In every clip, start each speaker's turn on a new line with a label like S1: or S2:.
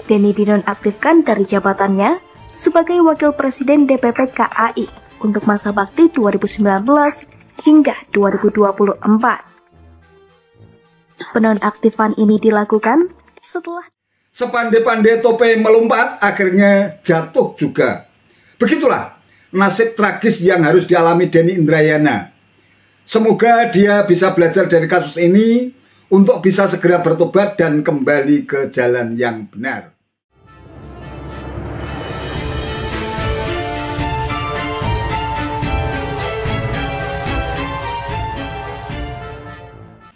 S1: Denny dinonaktifkan dari jabatannya sebagai Wakil Presiden DPP KAI untuk masa bakti 2019 hingga 2024. Penonaktifan ini dilakukan setelah
S2: sepandai-pandai tope melompat akhirnya jatuh juga. Begitulah nasib tragis yang harus dialami Denny Indrayana. Semoga dia bisa belajar dari kasus ini untuk bisa segera bertobat dan kembali ke jalan yang benar.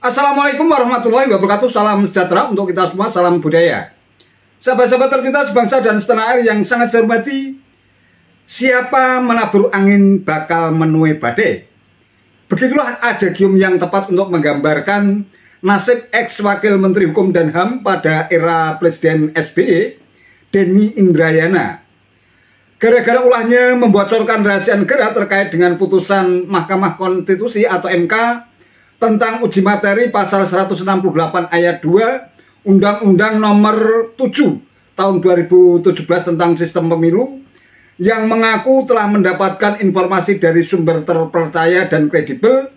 S2: Assalamualaikum warahmatullahi wabarakatuh. Salam sejahtera untuk kita semua, salam budaya. Sahabat-sahabat tercinta sebangsa dan setanah air yang sangat saya hormati, siapa menabur angin bakal menuai badai. Begitulah adagium yang tepat untuk menggambarkan nasib ex-wakil Menteri Hukum dan HAM pada era Presiden SBY, Denny Indrayana. Gara-gara ulahnya membocorkan rahasia negara terkait dengan putusan Mahkamah Konstitusi atau MK tentang uji materi pasal 168 ayat 2 Undang-Undang nomor 7 tahun 2017 tentang sistem pemilu, yang mengaku telah mendapatkan informasi dari sumber terpercaya dan kredibel.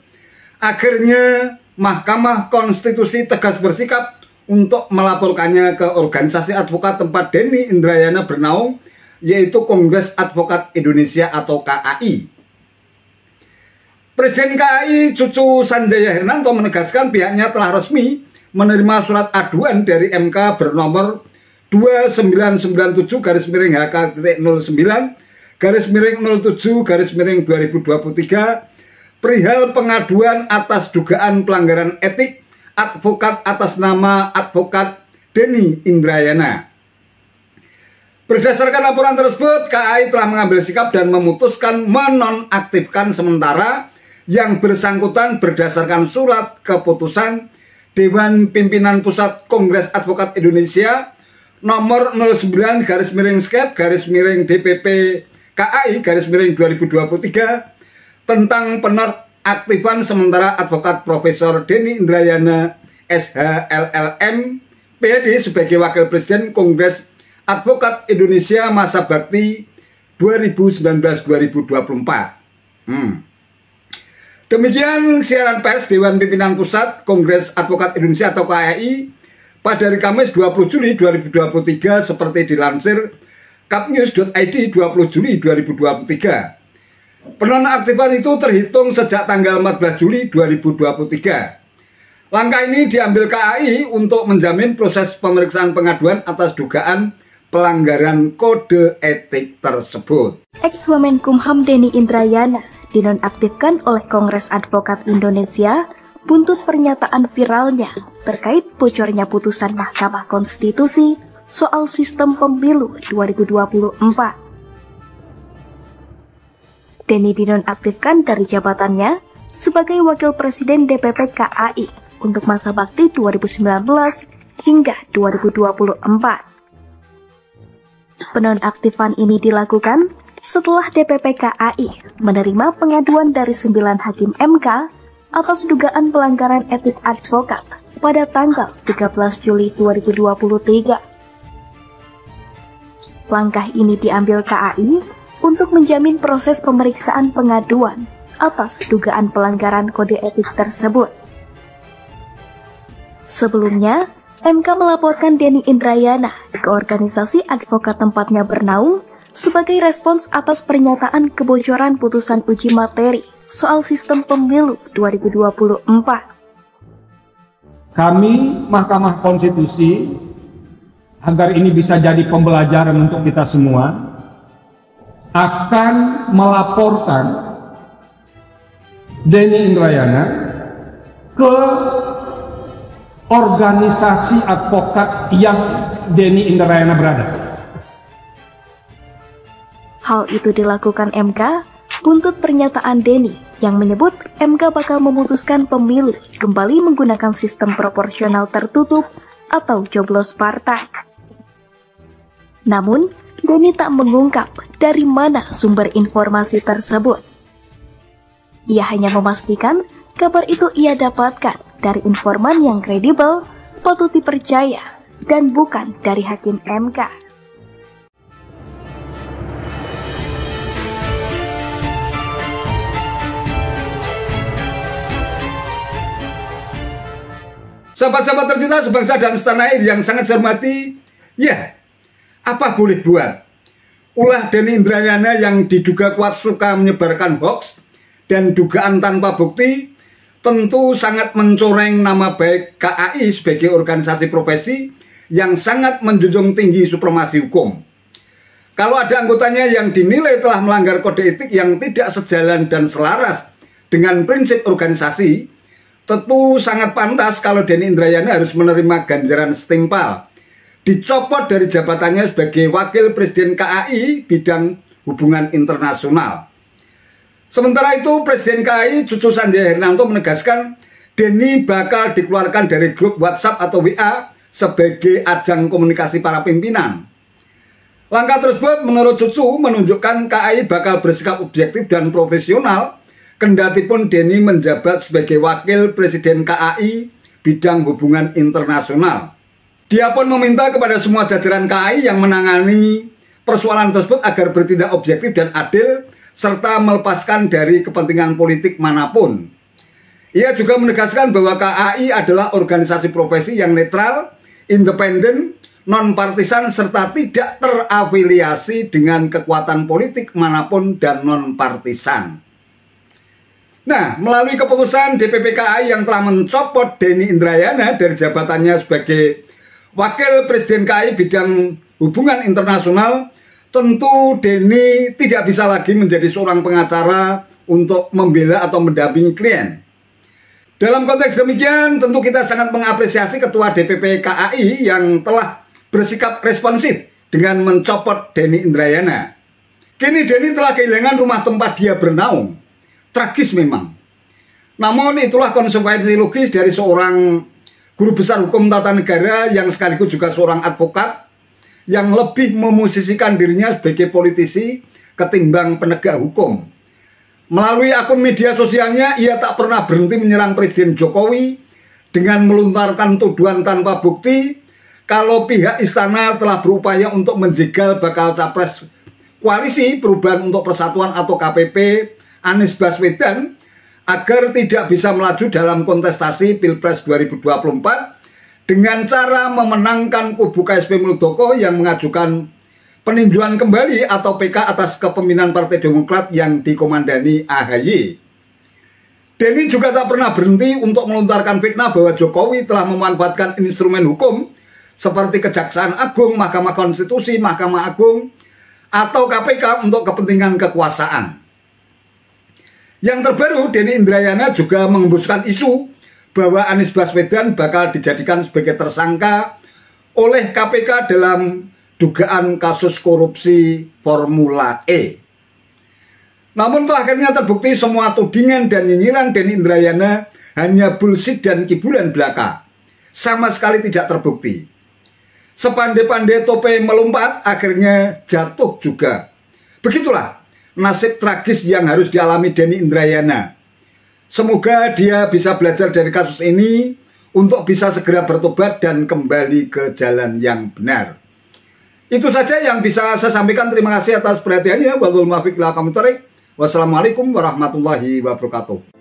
S2: Akhirnya Mahkamah Konstitusi tegas bersikap untuk melaporkannya ke organisasi advokat tempat Denny Indrayana bernaung, yaitu Kongres Advokat Indonesia atau KAI. Presiden KAI Cucu Sanjaya Hernanto menegaskan pihaknya telah resmi menerima surat aduan dari MK bernomor 2997-HK-07-2023 perihal pengaduan atas dugaan pelanggaran etik advokat atas nama advokat Denny Indrayana. Berdasarkan laporan tersebut, KAI telah mengambil sikap dan memutuskan menonaktifkan sementara yang bersangkutan berdasarkan surat keputusan Dewan Pimpinan Pusat Kongres Advokat Indonesia nomor 09/DPP KAI /2023 tentang penonaktifan sementara advokat Profesor Denny Indrayana SHLLM PhD sebagai Wakil Presiden Kongres Advokat Indonesia masa bakti 2019-2024. Demikian siaran pers Dewan Pimpinan Pusat Kongres Advokat Indonesia atau KAI pada hari Kamis 20 Juli 2023 seperti dilansir kapnews.id 20 Juli 2023. Penonaktifan itu terhitung sejak tanggal 14 Juli 2023. Langkah ini diambil KAI untuk menjamin proses pemeriksaan pengaduan atas dugaan pelanggaran kode etik tersebut.
S1: Ex-Wamenkumham Denny Indrayana dinonaktifkan oleh Kongres Advokat Indonesia buntut pernyataan viralnya terkait bocornya putusan Mahkamah Konstitusi soal sistem pemilu 2024. Denny dinonaktifkan dari jabatannya sebagai Wakil Presiden DPP KAI untuk masa bakti 2019 hingga 2024. Penonaktifan ini dilakukan setelah DPP KAI menerima pengaduan dari 9 hakim MK atas dugaan pelanggaran etik advokat pada tanggal 13 Juli 2023. Langkah ini diambil KAI untuk menjamin proses pemeriksaan pengaduan atas dugaan pelanggaran kode etik tersebut. Sebelumnya, MK melaporkan Denny Indrayana ke organisasi advokat tempatnya bernaung sebagai respons atas pernyataan kebocoran putusan uji materi soal sistem pemilu 2024.
S3: Kami, Mahkamah Konstitusi, agar ini bisa jadi pembelajaran untuk kita semua, akan melaporkan Denny Indrayana ke organisasi advokat yang Denny Indrayana berada.
S1: Hal itu dilakukan MK buntut pernyataan Denny yang menyebut MK bakal memutuskan pemilu kembali menggunakan sistem proporsional tertutup atau coblos partai. Namun, Denny tak mengungkap dari mana sumber informasi tersebut. Ia hanya memastikan kabar itu ia dapatkan dari informan yang kredibel, patut dipercaya, dan bukan dari Hakim MK.
S2: Sahabat-sahabat tercinta sebangsa dan setanah air yang sangat saya hormati, ya, apa boleh buat? Ulah Denny Indrayana yang diduga kuat suka menyebarkan hoax dan dugaan tanpa bukti tentu sangat mencoreng nama baik KAI sebagai organisasi profesi yang sangat menjunjung tinggi supremasi hukum. Kalau ada anggotanya yang dinilai telah melanggar kode etik yang tidak sejalan dan selaras dengan prinsip organisasi, tentu sangat pantas kalau Denny Indrayana harus menerima ganjaran setimpal, dicopot dari jabatannya sebagai Wakil Presiden KAI bidang hubungan internasional. Sementara itu, Presiden KAI Cucu Sanjaya Hernanto menegaskan Denny bakal dikeluarkan dari grup WhatsApp atau WA sebagai ajang komunikasi para pimpinan. Langkah tersebut menurut Cucu menunjukkan KAI bakal bersikap objektif dan profesional kendatipun Denny menjabat sebagai Wakil Presiden KAI bidang hubungan internasional. Dia pun meminta kepada semua jajaran KAI yang menangani persoalan tersebut agar bertindak objektif dan adil serta melepaskan dari kepentingan politik manapun. Ia juga menegaskan bahwa KAI adalah organisasi profesi yang netral, independen, non-partisan serta tidak terafiliasi dengan kekuatan politik manapun dan non-partisan. Nah, melalui keputusan DPP KAI yang telah mencopot Denny Indrayana dari jabatannya sebagai Wakil Presiden KAI bidang hubungan internasional, tentu Denny tidak bisa lagi menjadi seorang pengacara untuk membela atau mendampingi klien. Dalam konteks demikian, tentu kita sangat mengapresiasi Ketua DPP KAI yang telah bersikap responsif dengan mencopot Denny Indrayana. Kini Denny telah kehilangan rumah tempat dia bernaung. Tragis memang. Namun itulah konsekuensi logis dari seorang guru besar hukum tata negara yang sekaligus juga seorang advokat yang lebih memosisikan dirinya sebagai politisi ketimbang penegak hukum. Melalui akun media sosialnya, ia tak pernah berhenti menyerang Presiden Jokowi dengan melontarkan tuduhan tanpa bukti kalau pihak istana telah berupaya untuk menjegal bakal capres Koalisi Perubahan untuk Persatuan atau KPP Anies Baswedan agar tidak bisa melaju dalam kontestasi Pilpres 2024 dengan cara memenangkan kubu KSP Muldoko yang mengajukan peninjauan kembali atau PK atas kepemimpinan Partai Demokrat yang dikomandani AHY. Denny juga tak pernah berhenti untuk melontarkan fitnah bahwa Jokowi telah memanfaatkan instrumen hukum seperti Kejaksaan Agung, Mahkamah Konstitusi, Mahkamah Agung, atau KPK untuk kepentingan kekuasaan. Yang terbaru, Denny Indrayana juga mengembuskan isu bahwa Anies Baswedan bakal dijadikan sebagai tersangka oleh KPK dalam dugaan kasus korupsi Formula E. Namun telah akhirnya terbukti semua tudingan dan nyinyiran Denny Indrayana hanya bullshit dan kibulan belaka. Sama sekali tidak terbukti. Sepandai-pandai tope melompat, akhirnya jatuh juga. Begitulah nasib tragis yang harus dialami Denny Indrayana. Semoga dia bisa belajar dari kasus ini untuk bisa segera bertobat dan kembali ke jalan yang benar. Itu saja yang bisa saya sampaikan. Terima kasih atas perhatiannya. Wassalamualaikum warahmatullahi wabarakatuh.